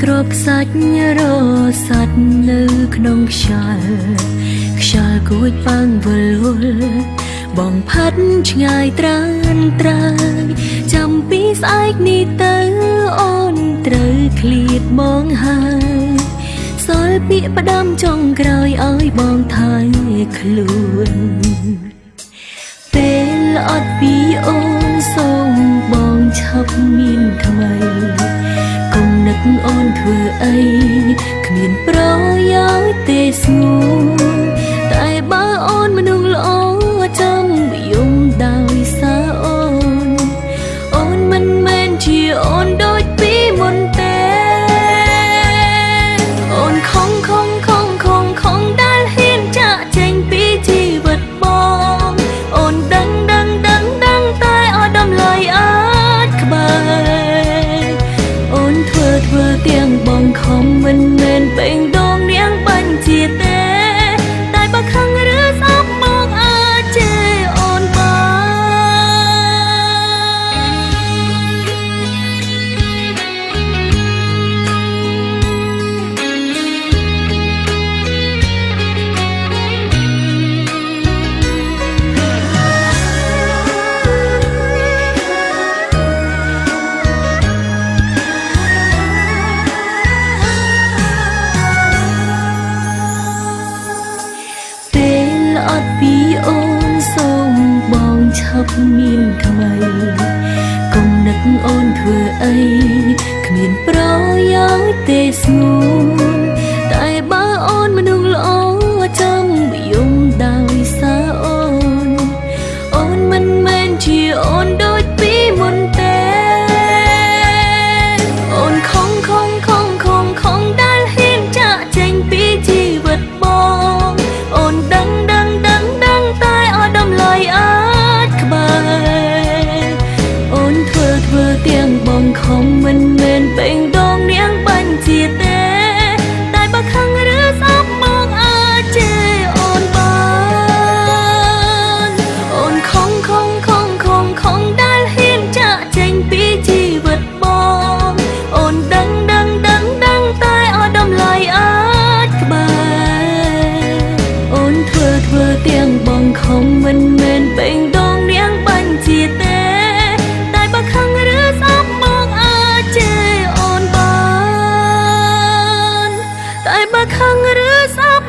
ក្របខ្សាច់រស័តនៅក្នុងខ្យល់គួចប៉ាំងវល់បងផាត់ឆ្ងាយត្រានត្រើយចាំពីស្អែកនេះទៅអូនត្រូវឃ្លាតបងហើយសល់ពាក្យផ្ដាំចុងក្រោយឲ្យបងថើខ្លួនពេលអត់ពីអូនសូមបងឆាប់មានថ្មីកុំនឹកអូនធ្វើអីគ្មានប្រយោជន៍ទេស្ងួនតែបើអូនមនុស្សល្អចាំយំដោយសារអូនមិនមែនជាអូនដូចពីមុនទេអូនខំដែលហ៊ានចាក់ចេញពីជីវិតបងអូនដឹងតែអត់ដំឡៃអាចក្បែរអូនធ្វើទាំងបងខំមិនមែនពេញដងនាងបាញ់ជាទេតែបើខឹងឬស្អប់មកអាចជេរអូនអត់ពីអូនសូមបងឆាប់មានថ្មីកុំនឹកអូនធ្វើអីគ្មានប្រយោជន៍ទេស្ងួនតែបើអូនមនុស្សល្អចាំយំដោយសារអូនមិនមែនជាអូនដូចពីមុនទេអូនខំដែលហ៊ានចាក់ចេញពីជីវិតបងអូនដឹងតែអត់ដំឡៃអាចក្បែរអូនធ្វើទាំងបងខំមិនមែនពេញដងនាងបាញ់ជាទេតែបើខឹងឬស្អប់មកអាចជេរអូនបានអូនខំដែលហ៊ានចាក់ចេញពីជីវិតបងអូនដឹងតែអត់ដំឡៃអាចក្បែរអូនធ្វើទាំងបងខំមិនមែនពេញដងនាងបាញ់ជាទេតែបើខឹងឬស្អប់មកអាចជេរអូនបានតែបើខឹងឬស្អប់